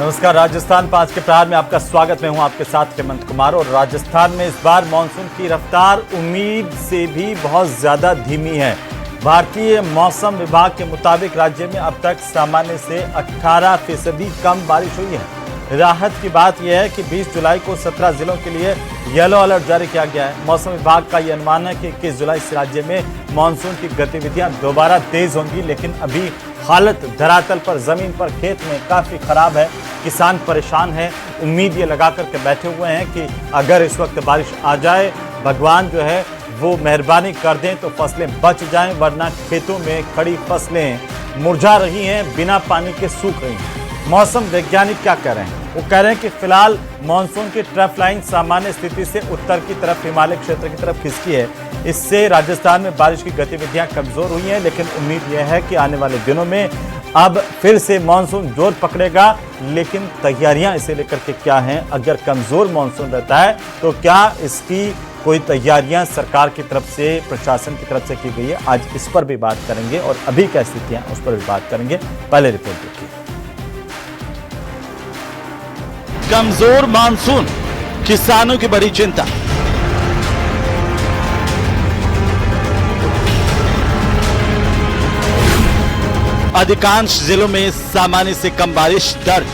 नमस्कार, राजस्थान 5 के प्रहार में आपका स्वागत। मैं हूं आपके साथ हेमंत कुमार। और राजस्थान में इस बार मानसून की रफ्तार उम्मीद से भी बहुत ज्यादा धीमी है। भारतीय मौसम विभाग के मुताबिक राज्य में अब तक सामान्य से 18% कम बारिश हुई है। राहत की बात यह है कि 20 जुलाई को 17 जिलों के लिए येलो अलर्ट जारी किया गया है। मौसम विभाग का यह अनुमान है कि 21 जुलाई से राज्य में मानसून की गतिविधियां दोबारा तेज होंगी, लेकिन अभी हालत धरातल पर, जमीन पर, खेत में काफी खराब है। किसान परेशान है, उम्मीद ये लगा करके बैठे हुए हैं कि अगर इस वक्त बारिश आ जाए, भगवान जो है वो मेहरबानी कर दें तो फसलें बच जाएं, वरना खेतों में खड़ी फसलें मुरझा रही हैं, बिना पानी के सूख रही हैं। मौसम वैज्ञानिक क्या कह रहे हैं? वो कह रहे हैं कि फिलहाल मानसून की ट्रफ लाइन सामान्य स्थिति से उत्तर की तरफ, हिमालय क्षेत्र की तरफ खिसकी है। इससे राजस्थान में बारिश की गतिविधियां कमजोर हुई हैं, लेकिन उम्मीद यह है कि आने वाले दिनों में अब फिर से मानसून जोर पकड़ेगा। लेकिन तैयारियां इसे लेकर के क्या हैं? अगर कमजोर मानसून रहता है तो क्या इसकी कोई तैयारियां सरकार की तरफ से, प्रशासन की तरफ से की गई है? आज इस पर भी बात करेंगे और अभी क्या स्थितियां उस पर भी बात करेंगे। पहले रिपोर्ट देखिए। कमजोर मानसून, किसानों की बड़ी चिंता। अधिकांश जिलों में सामान्य से कम बारिश दर्ज।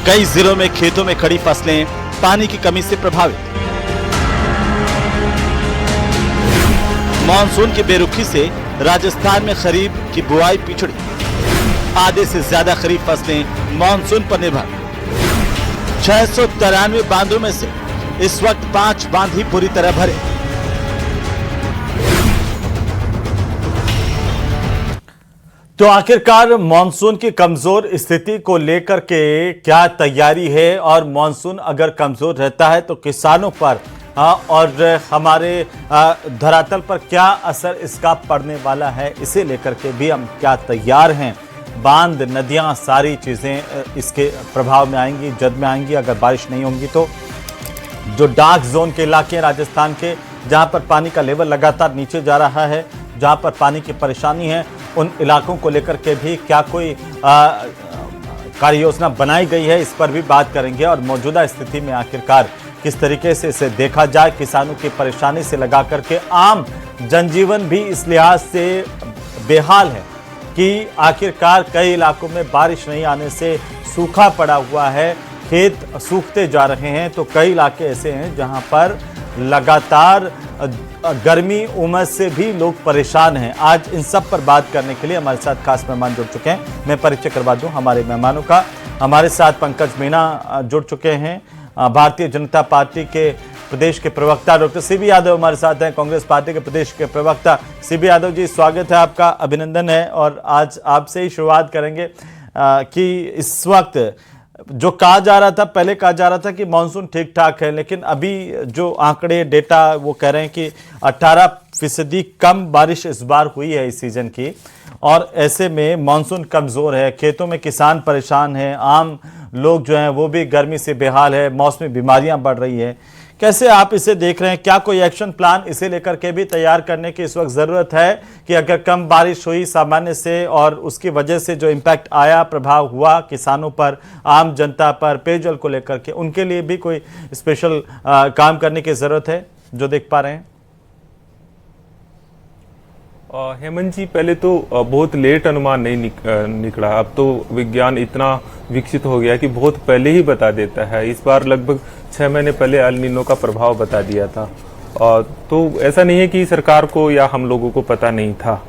कई जिलों में खेतों में खड़ी फसलें पानी की कमी से प्रभावित। मानसून की बेरुखी से राजस्थान में खरीफ की बुआई पिछड़ी। आधे से ज्यादा खरीफ फसलें मानसून पर निर्भर। 693 बांधों में से इस वक्त 5 बांध ही पूरी तरह भरे। तो आखिरकार मानसून की कमजोर स्थिति को लेकर के क्या तैयारी है, और मानसून अगर कमजोर रहता है तो किसानों पर और हमारे धरातल पर क्या असर इसका पड़ने वाला है, इसे लेकर के भी हम क्या तैयार हैं? बांध, नदियां, सारी चीज़ें इसके प्रभाव में आएंगी, जद में आएंगी अगर बारिश नहीं होंगी तो। जो डार्क जोन के इलाके हैं राजस्थान के, जहां पर पानी का लेवल लगातार नीचे जा रहा है, जहां पर पानी की परेशानी है, उन इलाकों को लेकर के भी क्या कोई कार्य योजना बनाई गई है, इस पर भी बात करेंगे। और मौजूदा स्थिति में आखिरकार किस तरीके से इसे देखा जाए, किसानों की परेशानी से लगा करके आम जनजीवन भी इस लिहाज से बेहाल है कि आखिरकार कई इलाकों में बारिश नहीं आने से सूखा पड़ा हुआ है, खेत सूखते जा रहे हैं। तो कई इलाके ऐसे हैं जहां पर लगातार गर्मी, उमस से भी लोग परेशान हैं। आज इन सब पर बात करने के लिए हमारे साथ खास मेहमान जुड़ चुके हैं। मैं परिचय करवा दूं हमारे मेहमानों का। हमारे साथ पंकज मीणा जुड़ चुके हैं, भारतीय जनता पार्टी के प्रदेश के प्रवक्ता। डॉक्टर सीबी यादव हमारे साथ हैं, कांग्रेस पार्टी के प्रदेश के प्रवक्ता। सीबी यादव जी, स्वागत है आपका, अभिनंदन है। और आज आपसे ही शुरुआत करेंगे कि इस वक्त जो कहा जा रहा था, पहले कहा जा रहा था कि मानसून ठीक ठाक है, लेकिन अभी जो आंकड़े, डेटा वो कह रहे हैं कि 18% कम बारिश इस बार हुई है इस सीजन की। और ऐसे में मानसून कमज़ोर है, खेतों में किसान परेशान हैं, आम लोग जो हैं वो भी गर्मी से बेहाल है, मौसमी बीमारियां बढ़ रही है। कैसे आप इसे देख रहे हैं? क्या कोई एक्शन प्लान इसे लेकर के भी तैयार करने की इस वक्त ज़रूरत है कि अगर कम बारिश हुई सामान्य से और उसकी वजह से जो इम्पैक्ट आया, प्रभाव हुआ किसानों पर, आम जनता पर, पेयजल को लेकर के, उनके लिए भी कोई स्पेशल काम करने की ज़रूरत है जो देख पा रहे हैं? हेमंत जी, पहले तो बहुत लेट अनुमान नहीं निकला। अब तो विज्ञान इतना विकसित हो गया कि बहुत पहले ही बता देता है। इस बार लगभग 6 महीने पहले एल नीनो का प्रभाव बता दिया था। तो ऐसा नहीं है कि सरकार को या हम लोगों को पता नहीं था।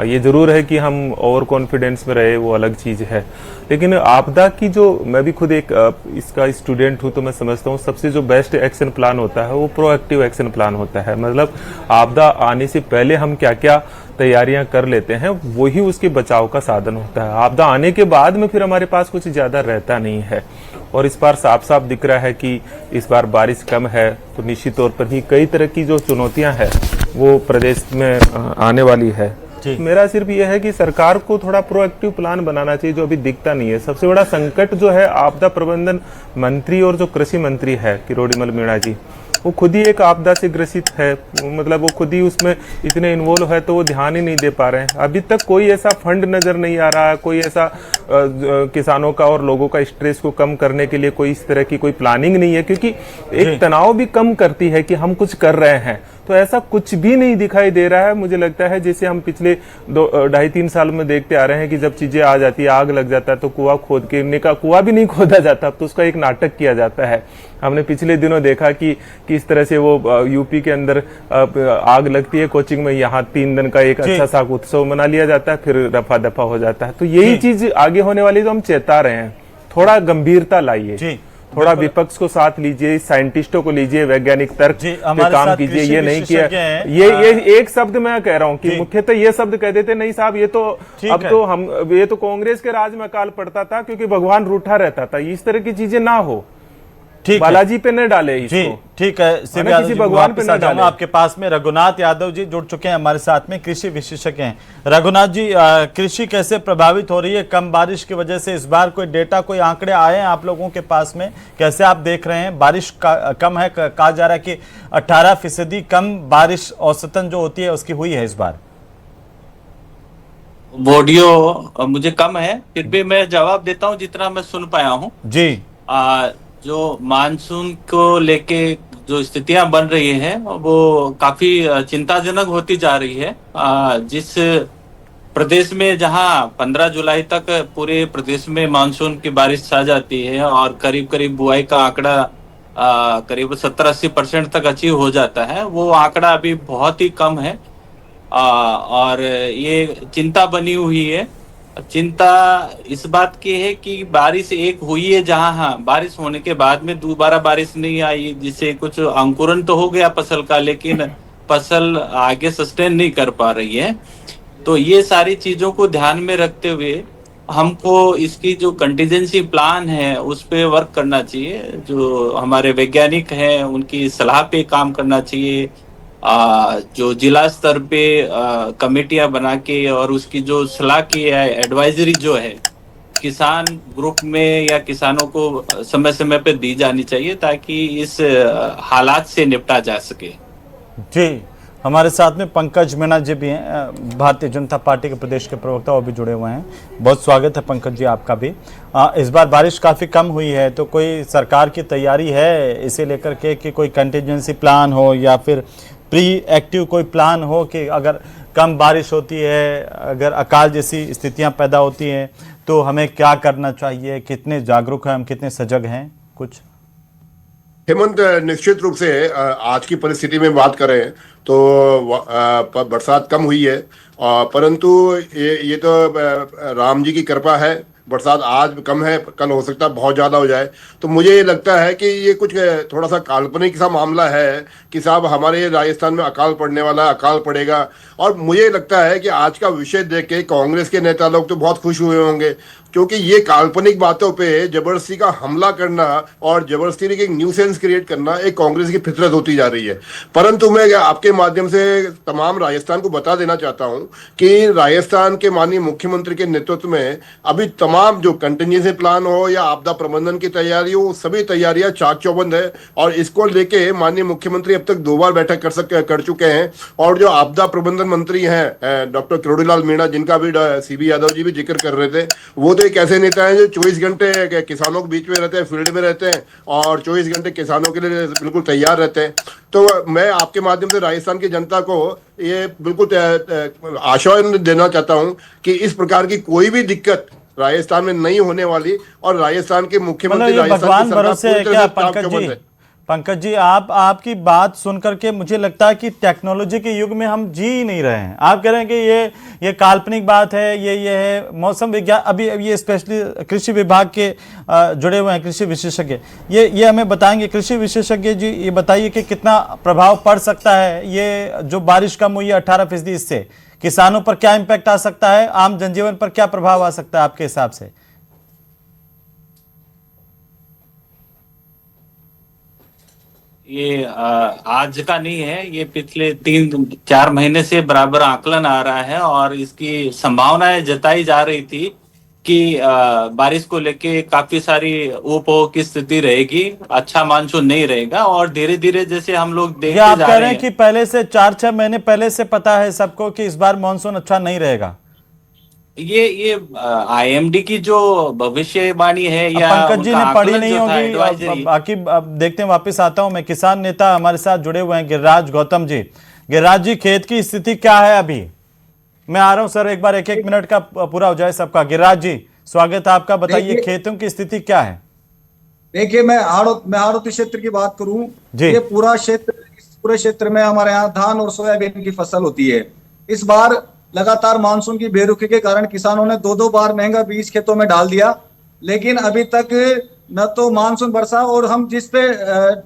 ये जरूर है कि हम ओवर कॉन्फिडेंस में रहे, वो अलग चीज है। लेकिन आपदा की जो, मैं भी खुद एक इसका स्टूडेंट हूं, तो मैं समझता हूं सबसे जो बेस्ट एक्शन प्लान होता है वो प्रोएक्टिव एक्शन प्लान होता है। मतलब आपदा आने से पहले हम क्या क्या तैयारियां कर लेते हैं, वही उसके बचाव का साधन होता है। आपदा आने के बाद में फिर हमारे पास कुछ ज्यादा रहता नहीं है। और इस बार साफ साफ दिख रहा है कि इस बार बारिश कम है, तो निश्चित तौर पर ही कई तरह की जो चुनौतियां हैं वो प्रदेश में आने वाली है। मेरा सिर्फ यह है कि सरकार को थोड़ा प्रोएक्टिव प्लान बनाना चाहिए, जो अभी दिखता नहीं है। सबसे बड़ा संकट जो है आपदा प्रबंधन मंत्री और जो कृषि मंत्री है किरोड़ीमल मीणा जी, वो खुद ही एक आपदा से ग्रसित है, मतलब वो खुद ही उसमें इतने इन्वॉल्व है, तो वो ध्यान ही नहीं दे पा रहे हैं। अभी तक कोई ऐसा फंड नज़र नहीं आ रहा है, कोई ऐसा किसानों का और लोगों का स्ट्रेस को कम करने के लिए कोई इस तरह की कोई प्लानिंग नहीं है, क्योंकि एक तनाव भी कम करती है कि हम कुछ कर रहे हैं। तो ऐसा कुछ भी नहीं दिखाई दे रहा है। मुझे लगता है जैसे हम पिछले 2-2.5-3 साल में देखते आ रहे हैं कि जब चीजें आ जाती है, आग लग जाता है, तो कुआं खोद के कुआं भी नहीं खोदा जाता, तो उसका एक नाटक किया जाता है। हमने पिछले दिनों देखा कि किस तरह से वो यूपी के अंदर आग लगती है कोचिंग में, यहाँ 3 दिन का एक अच्छा सा उत्सव मना लिया जाता है, फिर रफा दफा हो जाता है। तो यही चीज आगे होने वाली, तो हम चेता रहे हैं, थोड़ा गंभीरता लाइए, थोड़ा विपक्ष को साथ लीजिए, साइंटिस्टों को लीजिए, वैज्ञानिक तर्क पे काम कीजिए। ये नहीं किया, ये एक शब्द मैं कह रहा हूँ कि मुख्यतः ये शब्द कह देते नहीं साहब, ये तो अब तो हम, ये तो कांग्रेस के राज में अकाल पड़ता था क्योंकि भगवान रूठा रहता था। इस तरह की चीजें ना हो, ठीक बालाजी पे न डाले इसको, ठीक है। किसी भगवान पे न डाले। आपके पास में रघुनाथ यादव जी जुड़ चुके हैं हमारे साथ में, कृषि विशेषज्ञ हैं। रघुनाथ जी, कृषि कैसे प्रभावित हो रही है कम बारिश की वजह से? इस बार कोई डेटा, कोई आंकड़े आए हैं आप लोगों के पास में? कैसे आप देख रहे हैं? बारिश कम है, कहा जा रहा है कि 18% कम बारिश औसतन जो होती है उसकी हुई है इस बार। ऑडियो मुझे कम है, फिर भी मैं जवाब देता हूं जितना मैं सुन पाया हूं जी। जो मानसून को लेके जो स्थितियां बन रही है वो काफी चिंताजनक होती जा रही है। जिस प्रदेश में जहां 15 जुलाई तक पूरे प्रदेश में मानसून की बारिश छा जाती है और करीब करीब बुआई का आंकड़ा करीब 70-80% तक अचीव हो जाता है, वो आंकड़ा अभी बहुत ही कम है। और ये चिंता बनी हुई है। चिंता इस बात की है कि बारिश एक हुई है जहां, हाँ, बारिश होने के बाद में दोबारा बारिश नहीं आई, जिससे कुछ अंकुरन तो हो गया फसल का, लेकिन फसल आगे सस्टेन नहीं कर पा रही है। तो ये सारी चीजों को ध्यान में रखते हुए हमको इसकी जो कंटीजेंसी प्लान है उस पे वर्क करना चाहिए। जो हमारे वैज्ञानिक हैं उनकी सलाह पे काम करना चाहिए। जो जिला स्तर पे कमेटियां बना के और उसकी जो सलाह की है, एडवाइजरी जो है किसान ग्रुप में या किसानों को समय समय पे दी जानी चाहिए, ताकि इस हालात से निपटा जा सके। जी, हमारे साथ में पंकज मीणा जी भी हैं, भारतीय जनता पार्टी के प्रदेश के प्रवक्ता, वो भी जुड़े हुए हैं। बहुत स्वागत है पंकज जी आपका भी। इस बार बारिश काफ़ी कम हुई है, तो कोई सरकार की तैयारी है इसे लेकर के कि कोई कंटीजेंसी प्लान हो या फिर प्री एक्टिव कोई प्लान हो कि अगर कम बारिश होती है, अगर अकाल जैसी स्थितियां पैदा होती हैं तो हमें क्या करना चाहिए? कितने जागरूक हैं हम, कितने सजग हैं? कुछ हेमंत, निश्चित रूप से आज की परिस्थिति में बात करें तो बरसात कम हुई है, परंतु ये तो राम जी की कृपा है। बरसात आज कम है, कल हो सकता है बहुत ज़्यादा हो जाए। तो मुझे ये लगता है कि ये कुछ थोड़ा सा काल्पनिक सा मामला है कि साहब हमारे राजस्थान में अकाल पड़ने वाला, अकाल पड़ेगा। और मुझे लगता है कि आज का विषय देख के कांग्रेस के नेता लोग तो बहुत खुश हुए होंगे, क्योंकि ये काल्पनिक बातों पे जबरदस्ती का हमला करना और जबरदस्ती एक न्यूसेंस क्रिएट करना एक कांग्रेस की फितरत होती जा रही है। परंतु मैं आपके माध्यम से तमाम राजस्थान को बता देना चाहता हूं कि राजस्थान के माननीय मुख्यमंत्री के नेतृत्व में अभी तमाम जो कंटिजेंसी प्लान हो या आपदा प्रबंधन की तैयारी हो, सभी तैयारियां चाक चौबंद है। और इसको लेके माननीय मुख्यमंत्री अब तक 2 बार बैठक कर चुके हैं। और जो आपदा प्रबंधन मंत्री हैं डॉक्टर किरोड़ीलाल मीणा, जिनका भी सीबी यादव जी भी जिक्र कर रहे थे, वो एक ऐसे नेता हैं जो 24 घंटे किसानों के बीच में रहते हैं, फील्ड में रहते हैं और 24 घंटे किसानों के लिए बिल्कुल तैयार रहते हैं। तो मैं आपके माध्यम से राजस्थान की जनता को ये बिल्कुल आश्वासन देना चाहता हूं कि इस प्रकार की कोई भी दिक्कत राजस्थान में नहीं होने वाली। और राजस्थान के मुख्यमंत्री, राजस्थान की सरकार पंकज जी, आपकी बात सुनकर के मुझे लगता है कि टेक्नोलॉजी के युग में हम जी ही नहीं रहे हैं। आप कह रहे हैं कि ये काल्पनिक बात है, ये है मौसम विज्ञान। अभी ये स्पेशली कृषि विभाग के जुड़े हुए हैं कृषि विशेषज्ञ, ये हमें बताएंगे। कृषि विशेषज्ञ जी, ये बताइए कि कितना प्रभाव पड़ सकता है ये जो बारिश कम हुई है 18%, इससे किसानों पर क्या इम्पैक्ट आ सकता है, आम जनजीवन पर क्या प्रभाव आ सकता है आपके हिसाब से? ये आज का नहीं है, ये पिछले 3-4 महीने से बराबर आकलन आ रहा है और इसकी संभावनाएं जताई जा रही थी कि बारिश को लेके काफी सारी ऊपो की स्थिति रहेगी, अच्छा मानसून नहीं रहेगा। और धीरे धीरे जैसे हम लोग ये देखते आप जा कह रहे रहे हैं कि पहले से 4-6 महीने पहले से पता है सबको कि इस बार मानसून अच्छा नहीं रहेगा। ये आईएमडी की जो भविष्यवाणी है अब या पंकज जी उनका ने पढ़ी आकलन नहीं जो था, होगी। एडवाइजरी। बाकी अब देखते हैं, वापस आता हूं मैं। किसान नेता हमारे साथ जुड़े हुए हैं, गिरिराज गौतम जी। गिरिराज जी, खेत की स्थिति क्या है अभी? मैं आ रहा हूं सर, एक बार 1-1 मिनट का पूरा हो जाए सबका। गिरिराज जी, स्वागत है आपका। बताइए खेतों की स्थिति क्या है? देखिए, मैं हाड़ौती क्षेत्र की बात करूं, जी। ये पूरा क्षेत्र, इस पूरे क्षेत्र में हमारे यहाँ धान और सोयाबीन की फसल होती है। इस बार लगातार मानसून की बेरुखी के कारण किसानों ने 2-2 बार महंगा बीज खेतों में डाल दिया, लेकिन अभी तक न तो मानसून बरसा। और हम जिस पे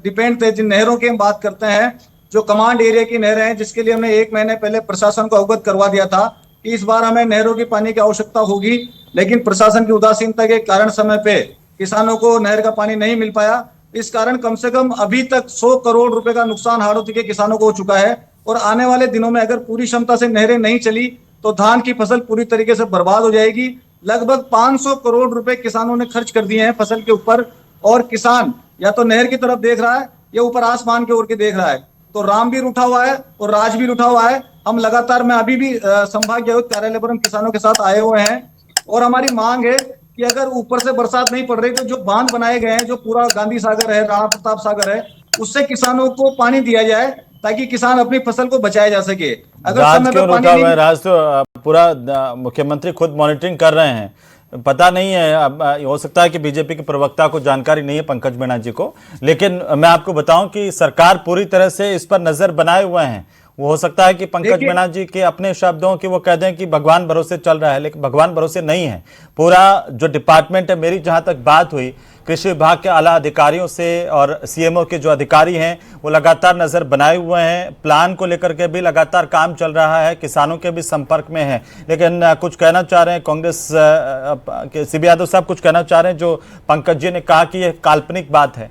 डिपेंड थे, जिन नहरों की हम बात करते हैं, जो कमांड एरिया की नहरें हैं, जिसके लिए हमने 1 महीने पहले प्रशासन को अवगत करवा दिया था कि इस बार हमें नहरों की पानी की आवश्यकता होगी, लेकिन प्रशासन की उदासीनता के कारण समय पे किसानों को नहर का पानी नहीं मिल पाया। इस कारण कम से कम अभी तक 100 करोड़ रुपए का नुकसान हाड़ौती के किसानों को हो चुका है। और आने वाले दिनों में अगर पूरी क्षमता से नहरें नहीं चली तो धान की फसल पूरी तरीके से बर्बाद हो जाएगी। लगभग 500 करोड़ रुपए किसानों ने खर्च कर दिए हैं फसल के ऊपर, और किसान या तो नहर की तरफ देख रहा है या ऊपर आसमान की ओर के देख रहा है। तो रामवीर उठा हुआ है और राजवीर उठा हुआ है। हम लगातार, मैं अभी भी संभागीय आयुक्त कार्यालय पर हम किसानों के साथ आए हुए हैं, और हमारी मांग है कि अगर ऊपर से बरसात नहीं पड़ रही तो जो बांध बनाए गए हैं, जो पूरा गांधी सागर है, राणा प्रताप सागर है, उससे किसानों को पानी दिया जाए ताकि किसान अपनी फसल को बचाया जा सके। अगर समय पे पानी नहीं, राज तो पूरा मुख्यमंत्री खुद मॉनिटरिंग कर रहे हैं। पता नहीं है, अब हो सकता है कि बीजेपी के प्रवक्ता को जानकारी नहीं है, पंकज मीणा जी को, लेकिन मैं आपको बताऊं कि सरकार पूरी तरह से इस पर नजर बनाए हुए हैं। वो हो सकता है कि पंकज मीणा जी के अपने शब्दों की वो कह दें कि भगवान भरोसे चल रहा है, लेकिन भगवान भरोसे नहीं है। पूरा जो डिपार्टमेंट है, मेरी जहां तक बात हुई कृषि विभाग के आला अधिकारियों से और सीएमओ के जो अधिकारी हैं, वो लगातार नजर बनाए हुए हैं। प्लान को लेकर के भी लगातार काम चल रहा है, किसानों के भी संपर्क में है। लेकिन कुछ कहना चाह रहे हैं कांग्रेस के सीबी यादव साहब, कुछ कहना चाह रहे हैं जो पंकज जी ने कहा कि यह काल्पनिक बात है।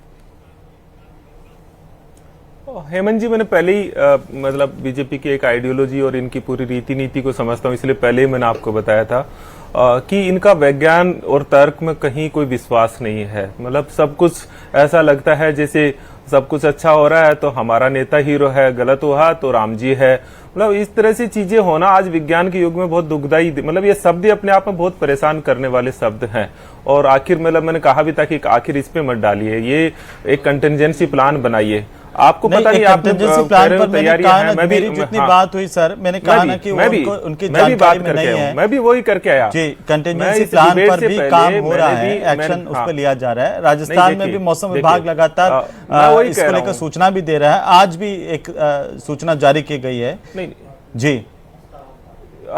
हेमंत जी, मैंने पहले ही मतलब बीजेपी की एक आइडियोलॉजी और इनकी पूरी रीति नीति को समझता हूँ, इसलिए पहले ही मैंने आपको बताया था कि इनका विज्ञान और तर्क में कहीं कोई विश्वास नहीं है। मतलब सब कुछ ऐसा लगता है जैसे सब कुछ अच्छा हो रहा है तो हमारा नेता हीरो है, गलत हुआ तो राम जी है। मतलब इस तरह से चीजें होना आज विज्ञान के युग में बहुत दुखदाई, मतलब ये शब्द अपने आप में बहुत परेशान करने वाले शब्द हैं। और आखिर मतलब मैंने कहा भी था कि आखिर इस पे मत डालिए, ये एक कंटिजेंसी प्लान बनाइए। आपको पता नहीं, आप प्लान पर तैयारी है। मैं भी जितनी बात हुई सर, मैंने कहा ना कि उनकी जानकारी में नहीं है। मैं भी वही करके आया जी। कंटिजेंसी प्लान पर भी काम हो रहा है, एक्शन उस पर लिया जा रहा है। राजस्थान में भी मौसम विभाग लगातार इसको लेकर सूचना भी दे रहा है। आज भी एक सूचना जारी की गई है। जी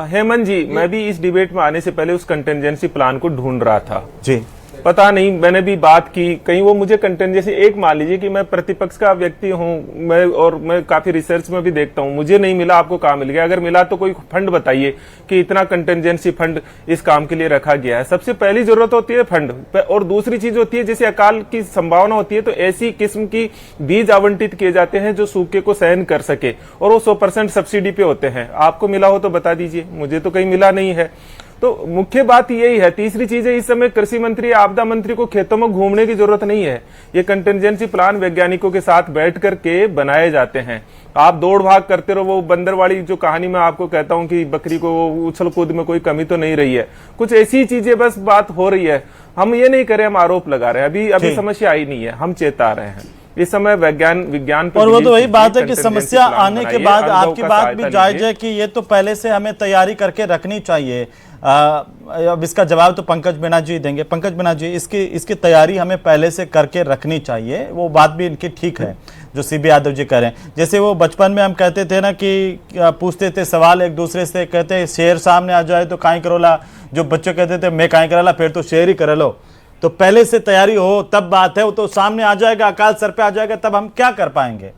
हेमंत जी, मैं भी इस डिबेट में आने से पहले उस कंटिजेंसी प्लान को ढूंढ रहा था जी। पता नहीं, मैंने भी बात की, कहीं वो मुझे कंटिजेंसी, एक मान लीजिए कि मैं प्रतिपक्ष का व्यक्ति हूं, मैं काफी रिसर्च में भी देखता हूं, मुझे नहीं मिला, आपको कहां मिल गया? अगर मिला तो कोई फंड बताइए कि इतना कंटिजेंसी फंड इस काम के लिए रखा गया है। सबसे पहली जरूरत होती है फंड, और दूसरी चीज होती है जैसे अकाल की संभावना होती है तो ऐसी किस्म की बीज आवंटित किए जाते हैं जो सूखे को सहन कर सके, और वो 100% सब्सिडी पे होते हैं। आपको मिला हो तो बता दीजिए, मुझे तो कहीं मिला नहीं है। तो मुख्य बात यही है। तीसरी चीज है, इस समय कृषि मंत्री, आपदा मंत्री को खेतों में घूमने की जरूरत नहीं है। ये कंटिजेंसी प्लान वैज्ञानिकों के साथ बैठ करके बनाए जाते हैं। आप दौड़ भाग करते रहो, वो बंदर वाली जो कहानी मैं आपको कहता हूं कि बकरी को उछल कूद में कोई कमी तो नहीं रही है, कुछ ऐसी चीजें बस बात हो रही है। हम ये नहीं करें, हम आरोप लगा रहे हैं। अभी समस्या आई नहीं है, हम चेता रहे हैं। इस समय विज्ञान और वो तो वही बात है कि समस्या आने के बाद आपकी बात भी जायज है कि ये तो पहले से हमें तैयारी करके रखनी चाहिए। अब इसका जवाब तो पंकज मीणा जी देंगे। पंकज मीणा जी, इसकी तैयारी हमें पहले से करके रखनी चाहिए। वो बात भी इनकी ठीक है जो सीबी यादव जी कह रहे हैं। जैसे वो बचपन में हम कहते थे ना कि पूछते थे सवाल एक दूसरे से, कहते शेर सामने आ जाए तो काई करोला, जो बच्चे कहते थे मैं काई कराला, फिर तो शेर ही कर लो। तो पहले से तैयारी हो तब बात है, वो तो सामने आ जाएगा, अकाल सर पे आ जाएगा, तब हम क्या कर पाएंगे?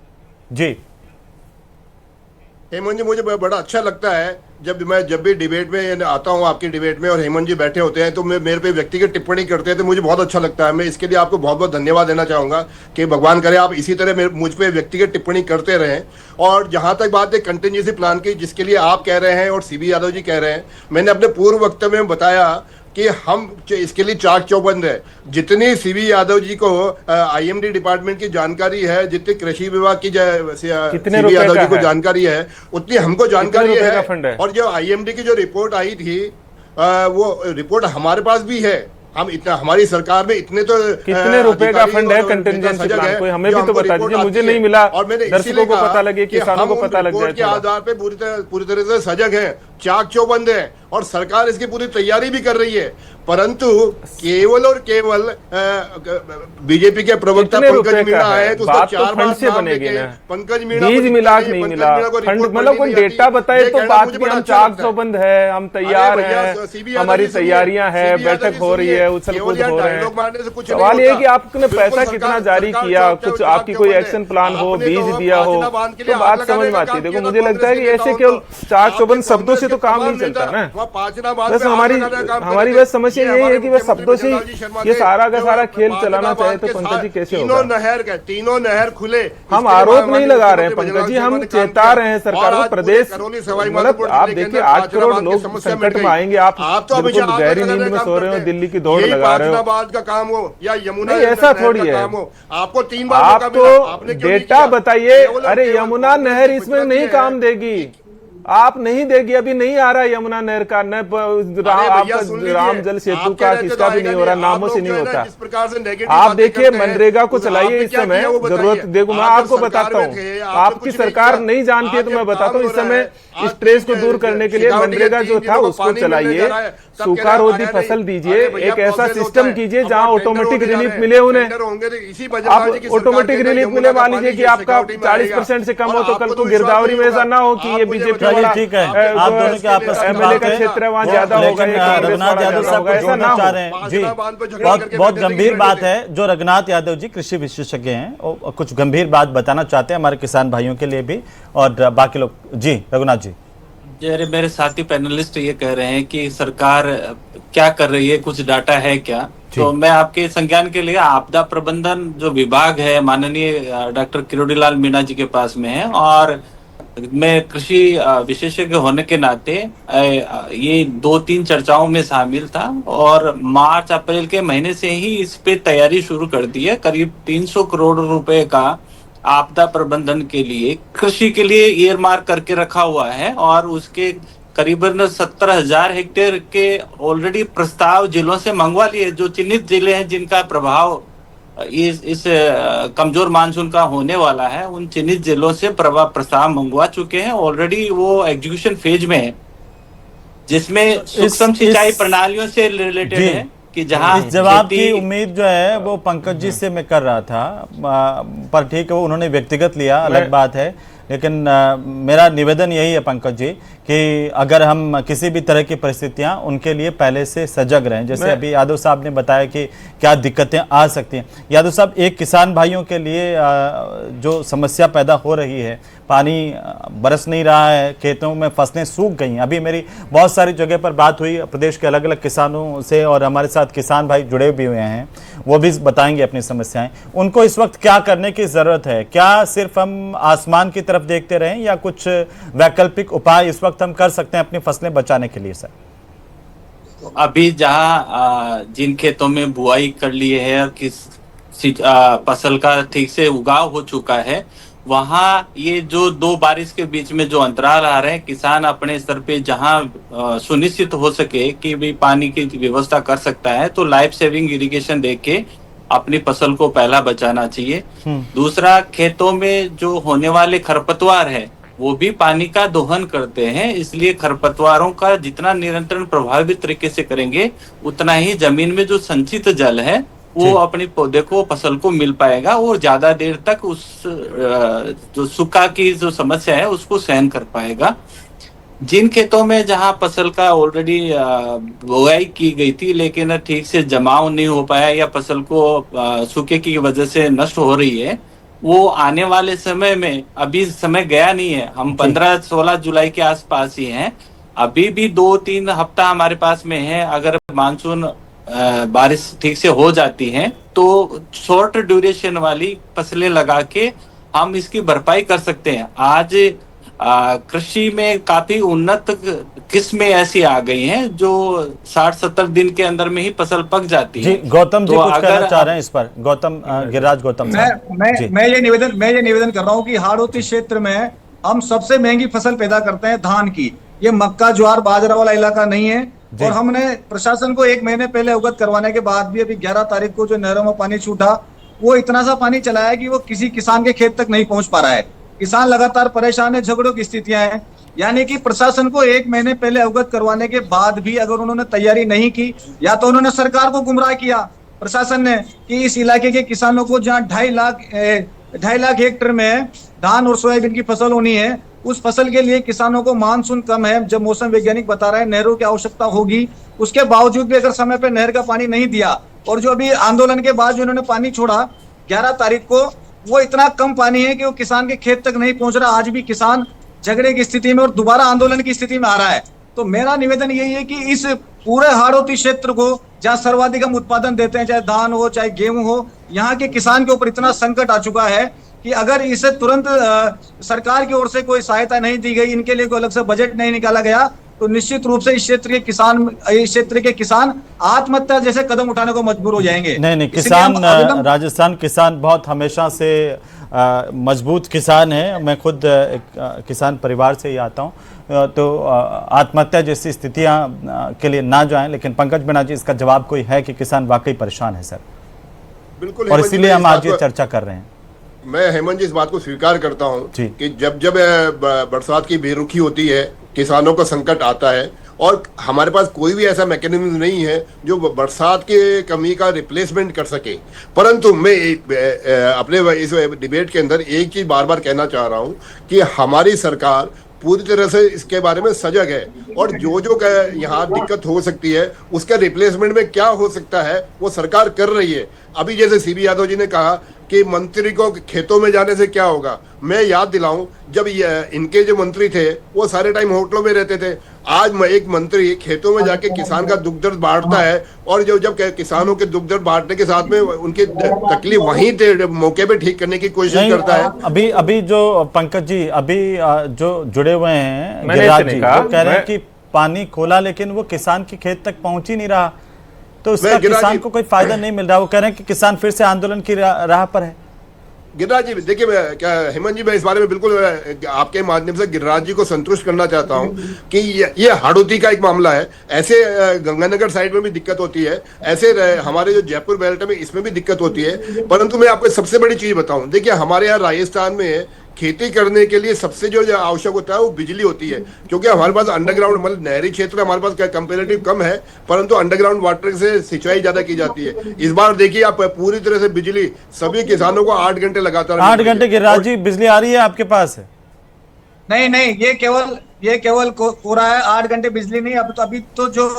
जी हेमंत जी, मुझे बड़ा अच्छा लगता है जब भी डिबेट में आता हूं, आपकी डिबेट में, और हेमंत जी बैठे होते हैं तो मेरे पे व्यक्तिगत टिप्पणी करते हैं, तो मुझे बहुत अच्छा लगता है। मैं इसके लिए आपको बहुत बहुत धन्यवाद देना चाहूंगा कि भगवान करे आप इसी तरह मुझ पे व्यक्तिगत टिप्पणी करते रहें। और जहां तक बात है कंटिजेंसी प्लान की, जिसके लिए आप कह रहे हैं और सीबी यादव जी कह रहे हैं, मैंने अपने पूर्व वक्तव्य में बताया कि हम इसके लिए चाक चौबंद है। जितनी सीवी यादव जी को आईएमडी डिपार्टमेंट की जानकारी है, जितनी कृषि विभाग की सीवी यादव जी को जानकारी है, उतनी हमको जानकारी है। और जो आईएमडी की जो रिपोर्ट आई थी वो रिपोर्ट हमारे पास भी है। हम इतना, हमारी सरकार में इतने तो कितने रुपए का फंड है कंटिजेंसी प्लान, कोई हमें भी तो बता दीजिए, मुझे नहीं मिला, दर्शकों को पता लगे, किसानों को पता लग जाए। के आधार पे पूरी तरह से सजग है, चाक चौबंद है और सरकार इसकी पूरी तैयारी भी कर रही है। परंतु केवल और केवल बीजेपी के प्रवक्ता पंकज मीणा है तो उसको 4 बार से बनेगी ना। पंकज मीणा बीज मिला नहीं मिला, फंड मतलब कोई डेटा बताए तो बात की हम चाक चौबंद है, हम तैयार हैं, हमारी तैयारियां है, बैठक हो रही है, उछल कूद हो रहे हैं। सवाल ये है कि आपने पैसा कितना जारी किया, कुछ आपकी कोई एक्शन प्लान हो, बीज दिया हो तो बात समझ में आती है। देखो मुझे लगता है कि ऐसे केवल चाक चौबंद शब्दों से तो काम नहीं चलता ना। बस हमारी बस समस्या यही है कि बस शब्दों से ये सारा का सारा खेल चलाना चाहे तो पंकज जी कैसे होगा? तीनों नहर खुले। हम आरोप नहीं लगा रहे हैं पंकज जी, हम चेता रहे हैं सरकार को। प्रदेश मतलब आप देखिए 8 करोड़ लोग संकट में आएंगे, आप बिल्कुल गहरी नींद में सो रहे हो, दिल्ली की दौड़ लगा रहे हो। का काम हो या यमुना, ऐसा थोड़ी है। आपको 3 बार आप तो डेटा बताइए। अरे यमुना नहर इसमें नहीं काम देगी, आप नहीं देगी, अभी नहीं आ रहा यमुना नहर का, न राम जल सेतु का किसका भी नहीं हो रहा, नामों से नहीं होता। आप देखिए मनरेगा को चलाइए इस समय, जरूरत देखो मैं आपको बताता हूँ, आपकी सरकार नहीं जानती है तो मैं बताता हूँ। इस समय स्ट्रेस को दूर करने के लिए मनरेगा जो था उसको चलाइए, सूखा रोधी फसल दीजिए, एक ऐसा सिस्टम कीजिए जहां ऑटोमेटिक रिलीफ मिले उन्हें। आप ऑटोमेटिक रिलीफ मिले, मान लीजिए कि आपका 40% से कम हो तो कल को गिरदावरी में ऐसा ना हो कि ये बीजेपी वाला ठीक है, आप दोनों के आपस में एमएलए का क्षेत्र है वहां ज्यादा होगा, रघुनाथ यादव साहब को जोड़ना चाह रहे हैं जी। बहुत गंभीर बात है जो रघुनाथ यादव जी कृषि विशेषज्ञ हैं और कुछ गंभीर बात बताना चाहते हैं हमारे किसान भाइयों के लिए भी और बाकी लोग। जी रघुनाथ जी। मेरे साथी पैनलिस्ट ये कह रहे हैं कि सरकार क्या कर रही है, कुछ डाटा है क्या? तो मैं आपके संज्ञान के लिए आपदा प्रबंधन जो विभाग है माननीय डॉक्टर किरोड़ीलाल मीणा जी के पास में है, और मैं कृषि विशेषज्ञ होने के नाते ये 2-3 चर्चाओं में शामिल था और मार्च अप्रैल के महीने से ही इस पे तैयारी शुरू कर दी है। करीब 300 करोड़ रुपए का आपदा प्रबंधन के लिए कृषि के लिए ईयरमार्क करके रखा हुआ है और उसके करीबन 17,000 हेक्टेयर के ऑलरेडी प्रस्ताव जिलों से मंगवा लिए। जो चिन्हित जिले हैं जिनका प्रभाव इस कमजोर मानसून का होने वाला है, उन चिन्हित जिलों से प्रस्ताव मंगवा चुके हैं। ऑलरेडी वो एग्जीक्यूशन फेज में है, जिसमें सूक्ष्म सिंचाई प्रणालियों से रिलेटेड है कि जहां इस जवाब की उम्मीद जो है वो पंकज जी से मैं कर रहा था, पर ठीक है वो उन्होंने व्यक्तिगत लिया, अलग बात है। लेकिन मेरा निवेदन यही है पंकज जी कि अगर हम किसी भी तरह की परिस्थितियां उनके लिए पहले से सजग रहें। जैसे अभी यादव साहब ने बताया कि क्या दिक्कतें आ सकती हैं। यादव साहब, एक किसान भाइयों के लिए जो समस्या पैदा हो रही है, पानी बरस नहीं रहा है, खेतों में फसलें सूख गई हैं। अभी मेरी बहुत सारी जगह पर बात हुई प्रदेश के अलग अलग किसानों से और हमारे साथ किसान भाई जुड़े भी हुए हैं, वो भी बताएंगे अपनी समस्याएं। उनको इस वक्त क्या करने की ज़रूरत है? क्या सिर्फ हम आसमान की तरफ देखते रहें या कुछ वैकल्पिक उपाय इस वक्त हम कर सकते हैं अपनी फसलें बचाने के लिए? सर, अभी जहां जिन खेतों में बुआई कर लिए है और किस फसल का ठीक से उगाव हो चुका है, वहां ये जो 2 बारिश के बीच में जो अंतराल आ रहे हैं, किसान अपने स्तर पे जहां सुनिश्चित हो सके कि भी पानी की व्यवस्था कर सकता है तो लाइफ सेविंग इरिगेशन देके अपनी फसल को पहला बचाना चाहिए। दूसरा, खेतों में जो होने वाले खरपतवार है वो भी पानी का दोहन करते हैं, इसलिए खरपतवारों का जितना नियंत्रण प्रभावित तरीके से करेंगे उतना ही जमीन में जो संचित जल है वो अपनी पौधे को, फसल को मिल पाएगा और ज्यादा देर तक उस जो सूखा की जो समस्या है उसको सहन कर पाएगा। जिन खेतों में जहां फसल का ऑलरेडी बुआई की गई थी लेकिन ठीक से जमाव नहीं हो पाया या फसल को सूखे की वजह से नष्ट हो रही है, वो आने वाले समय में, अभी समय गया नहीं है, हम 15-16 जुलाई के आसपास ही हैं, अभी भी 2-3 हफ्ता हमारे पास में है। अगर मानसून बारिश ठीक से हो जाती है तो शॉर्ट ड्यूरेशन वाली फसलें लगा के हम इसकी भरपाई कर सकते हैं। आज कृषि में काफी उन्नत किस्में ऐसी आ गई हैं जो 60-70 दिन के अंदर में ही फसल पक जाती जी है। गौतम जी तो कुछ अगर कहना चाह रहे हैं इस पर, गौतम गिरिराज गौतम साहब। जी। मैं ये निवेदन कर रहा हूँ कि हाड़ौती क्षेत्र में हम सबसे महंगी फसल पैदा करते हैं धान की। ये मक्का ज्वार बाजरा वाला इलाका नहीं है। और हमने प्रशासन को 1 महीने पहले अवगत करवाने के बाद भी अभी 11 तारीख को जो नहरों में पानी छूटा, वो इतना सा पानी चला है कि वो किसी किसान के खेत तक नहीं पहुंच पा रहा है। किसान लगातार परेशान है, झगड़ों की स्थितियां हैं। यानी कि प्रशासन को 1 महीने पहले अवगत करवाने के बाद भी अगर उन्होंने तैयारी नहीं की, या तो उन्होंने सरकार को गुमराह किया प्रशासन ने कि इस इलाके के किसानों को जहां 2.5 लाख हेक्टेयर में धान और सोयाबीन की फसल होनी है, उस फसल के लिए किसानों को मानसून कम है, जब मौसम वैज्ञानिक बता रहे हैं नहरों की आवश्यकता होगी, उसके बावजूद भी अगर समय पे नहर का पानी नहीं दिया, और जो अभी आंदोलन के बाद जो उन्होंने पानी छोड़ा 11 तारीख को, वो इतना कम पानी है कि वो किसान के खेत तक नहीं पहुंच रहा। आज भी किसान झगड़े की स्थिति में और दोबारा आंदोलन की स्थिति में आ रहा है। तो मेरा निवेदन यही है कि इस पूरे हाड़ौती क्षेत्र को जहां सर्वाधिक हम उत्पादन देते हैं, चाहे धान हो चाहे गेहूं हो, यहाँ के किसान के ऊपर इतना संकट आ चुका है कि अगर इसे तुरंत सरकार की ओर से कोई सहायता नहीं दी गई, इनके लिए कोई अलग से बजट नहीं निकाला गया, तो निश्चित रूप से इस क्षेत्र के किसान आत्महत्या जैसे कदम उठाने को मजबूर हो जाएंगे। नहीं किसान, राजस्थान किसान बहुत हमेशा से मजबूत किसान है। मैं खुद एक किसान परिवार से ही आता हूँ, तो आत्महत्या जैसी स्थितियाँ के लिए ना जाएं। लेकिन पंकज मीणा जी, इसका जवाब कोई है कि किसान वाकई परेशान है सर? बिल्कुल, और इसीलिए हम आज ये चर्चा कर रहे हैं। मैं हेमंत जी इस बात को स्वीकार करता हूं कि जब बरसात की बेरुखी होती है, किसानों को संकट आता है, और हमारे पास कोई भी ऐसा मैकेनिज्म नहीं है जो बरसात के कमी का रिप्लेसमेंट कर सके। परंतु मैं अपने इस डिबेट के अंदर एक चीज बार बार कहना चाह रहा हूं कि हमारी सरकार पूरी तरह से इसके बारे में सजग है, और जो यहाँ दिक्कत हो सकती है उसका रिप्लेसमेंट में क्या हो सकता है वो सरकार कर रही है। अभी जैसे सीबी यादव जी ने कहा कि मंत्री को खेतों में जाने से क्या होगा, मैं याद दिलाऊं जब इनके जो मंत्री थे वो सारे टाइम होटलों में रहते थे। आज एक मंत्री खेतों में जाके किसान का दुख दर्द बांटता है, और जब किसानों के दुख दर्द बांटने के साथ में उनकी तकलीफ वहीं मौके पे ठीक करने की कोशिश करता है। अभी जो पंकज जी अभी जो जुड़े हुए हैं गिरिराज जी, वो कह रहे हैं कि पानी खोला लेकिन वो किसान के खेत तक पहुंच ही नहीं रहा, तो उसका किसान को कोई फायदा नहीं मिल रहा। वो कह रहे हैं कि किसान फिर से आंदोलन की राह पर है। गिरिराज जी देखिए, क्या हेमंत जी, मैं इस बारे में बिल्कुल आपके माध्यम से गिरिराज जी को संतुष्ट करना चाहता हूं कि ये हाड़ौती का एक मामला है। ऐसे गंगानगर साइड में भी दिक्कत होती है, ऐसे हमारे जो जयपुर बेल्ट में इसमें भी दिक्कत होती है। परंतु मैं आपको सबसे बड़ी चीज बताऊं, देखिए हमारे यहाँ राजस्थान में खेती करने के लिए सबसे जो आवश्यक होता है वो बिजली होती है, क्योंकि हमारे पास अंडरग्राउंड मतलब नहरी क्षेत्र हमारे पास कंपेरेटिव कम है, परंतु अंडरग्राउंड वाटर से सिंचाई ज्यादा की जाती है। इस बार देखिए आप पूरी तरह से बिजली सभी किसानों को 8 घंटे लगातार 8 घंटे गिरिराज जी बिजली आ रही है आपके पास? नहीं, ये केवल कोरा है। 8 घंटे बिजली नहीं, अभी तो जो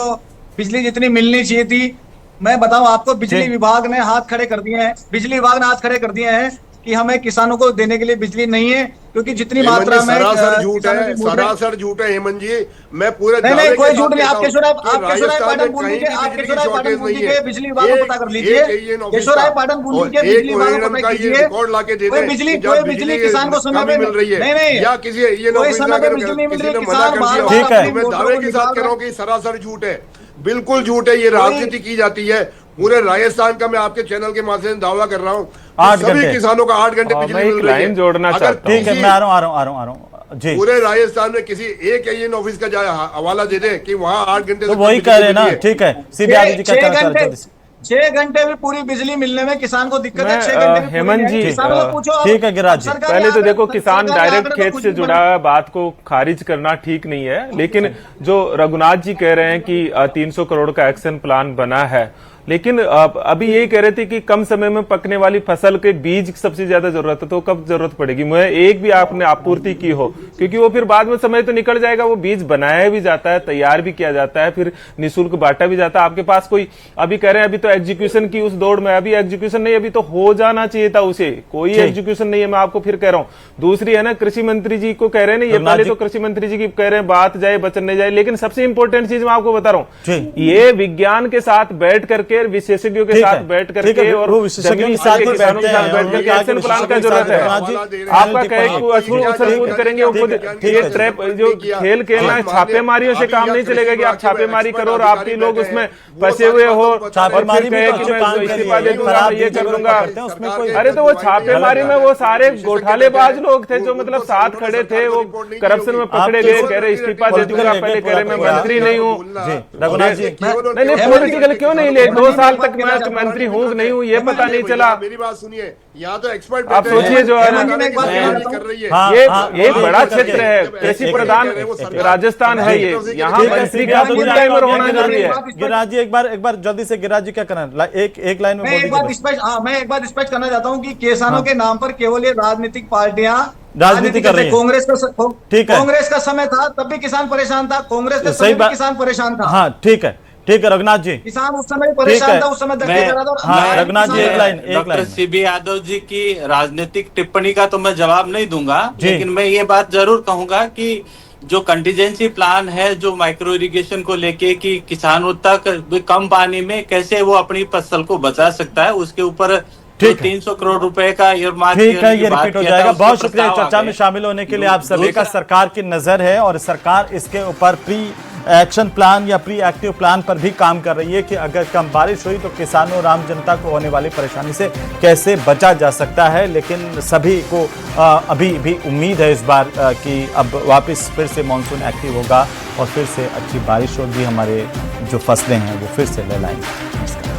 बिजली जितनी मिलनी चाहिए थी, मैं बताऊं आपको, बिजली विभाग ने हाथ खड़े कर दिए हैं कि हमें किसानों को देने के लिए बिजली नहीं है, क्योंकि जितनी मात्रा में सरासर झूठ है हेमंत जी। मैं पूरे नहीं कोई झूठ नहीं। आपके पाटन बूंदी के बिजली विभाग को पता कर लीजिए, केशोराय पाटन बूंदी के बिजली विभाग को पता कीजिए, कोई बिजली किसान को समय में मिल रही है, नहीं या किसी कोई समय पे बिजली नहीं मिल रही है, किसान ठीक है, मैं दावे के साथ कह रहा हूँ कि सरासर झूठ है, बिल्कुल झूठ है। ये राजनीति की जाती है पूरे राजस्थान का। मैं आपके चैनल के माध्यम से दावा कर रहा हूँ 8 सभी घंटे किसानों का 8 घंटे बिजली मिल रही है। जोड़ना चाहता हूं। ठीक है, मैं आ रहा हूं जी। पूरे राजस्थान में किसी एक एन ऑफिस का हवाला दे दे कि वहाँ 8 घंटे तो वही कह रहे हैं ना। ठीक है, सीबी यादव जी का 6 घंटे भी पूरी बिजली मिलने में किसान को दिक्कत है। 6 घंटे हेमंत जी ठीक है गिरिराज जी, पहले तो देखो किसान डायरेक्ट खेत से जुड़ा है, बात को खारिज करना ठीक नहीं है। लेकिन जो रघुनाथ जी कह रहे हैं कि 300 करोड़ का एक्शन प्लान बना है, लेकिन अभी यही कह रहे थे कि कम समय में पकने वाली फसल के बीज सबसे ज्यादा जरूरत है, तो कब जरूरत पड़ेगी? मैं एक भी आपने आपूर्ति की हो, क्योंकि वो फिर बाद में समय तो निकल जाएगा। वो बीज बनाया भी जाता है, तैयार भी किया जाता है, फिर निःशुल्क बांटा भी जाता है। आपके पास कोई अभी कह रहे हैं अभी तो एग्जीक्यूशन की उस दौड़ में, अभी एग्जीक्यूशन नहीं, अभी तो हो जाना चाहिए था उसे, कोई एग्जीक्यूशन नहीं है। मैं आपको फिर कह रहा हूँ। दूसरी है ना, कृषि मंत्री जी को कह रहे हैं ना, ये पहले तो कृषि मंत्री जी की कह रहे हैं बात जाए बचन नहीं जाए, लेकिन सबसे इंपॉर्टेंट चीज मैं आपको बता रहा हूँ, ये विज्ञान के साथ बैठ करके, विशेषज्ञों के साथ बैठ करके और विशेषज्ञों के साथ किसानों के साथ बैठ करके एक्शन प्लान का जरूरत है। आपका कहेंगे, ये ट्रैप जो खेल खेलना है, छापेमारियों से काम नहीं चलेगा कि आप छापेमारी करो और आप ही लोग उसमें फंसे हुए हो और छापेमारी फिर में कहे तो कि मैं काम इस्तीफा दे करिए, दूंगा, खराब मैं ये चीजें कर जो दूंगा। करते हैं उसमें कोई अरे तो वो छापेमारी में वो सारे घोटालेबाज लोग थे जो मतलब साथ खड़े थे, वो करप्शन में पकड़े गए, कह रहे इस्तीफा दे दूंगा, पहले कह रहे मैं मंत्री नहीं हूँ। रघुनाथ जी नहीं पॉलिटिकल क्यों नहीं ले, 2 साल तक मैं मंत्री हूँ नहीं हूँ ये पता नहीं चला। मेरी बात सुनिए, यहाँ तो एक्सपर्ट आप सोचिए जो है ना, कर रही है। हाँ, ये हाँ, एक बड़ा क्षेत्र है, कृषि प्रधान राजस्थान है ये, यहाँ मंत्री का फुल टाइमर होना जरूरी है। गिरिराज जी एक बार जल्दी से, गिरिराज जी क्या करना है, एक लाइन में मैं बोल एक बात दीजिए। स्पष्ट मैं एक बात स्पष्ट करना चाहता हूँ कि किसानों के नाम पर केवल ये राजनीतिक पार्टियां राजनीति कर रही हैं। कांग्रेस ठीक है। कांग्रेस का समय था तब भी किसान परेशान था, कांग्रेस के सही समय भी बात- किसान परेशान था। हाँ ठीक है रघुनाथ जी। किसान उस समय परेशान था, उस समय धरती कर रहा था। हाँ, रघुनाथ जी एक line doctor CB Yadav ji की राजनीतिक टिप्पणी का तो मैं जवाब नहीं दूंगा, जी। लेकिन मैं ये बात जरूर कहूंगा कि जो कंटीजेंसी प्लान है जो माइक्रो इरिगेशन को लेके कि किसानों तक भी कम पानी में कैसे वो अपनी फसल को बचा सकता है, उसके ऊपर जो 300 करोड़ रुपए का ईयरमार्क ठीक है, ये रिपीट हो जाएगा। बहुत शुक्रिया चर्चा में शामिल होने के लिए आप सभी का। सरकार की नजर है और सरकार इसके ऊपर प्री एक्शन प्लान या प्री एक्टिव प्लान पर भी काम कर रही है कि अगर कम बारिश हुई तो किसानों और आम जनता को होने वाली परेशानी से कैसे बचा जा सकता है। लेकिन सभी को अभी भी उम्मीद है इस बार कि अब वापस फिर से मानसून एक्टिव होगा और फिर से अच्छी बारिश होगी, हमारे जो फसलें हैं वो फिर से लहलाएंगी। नमस्कार।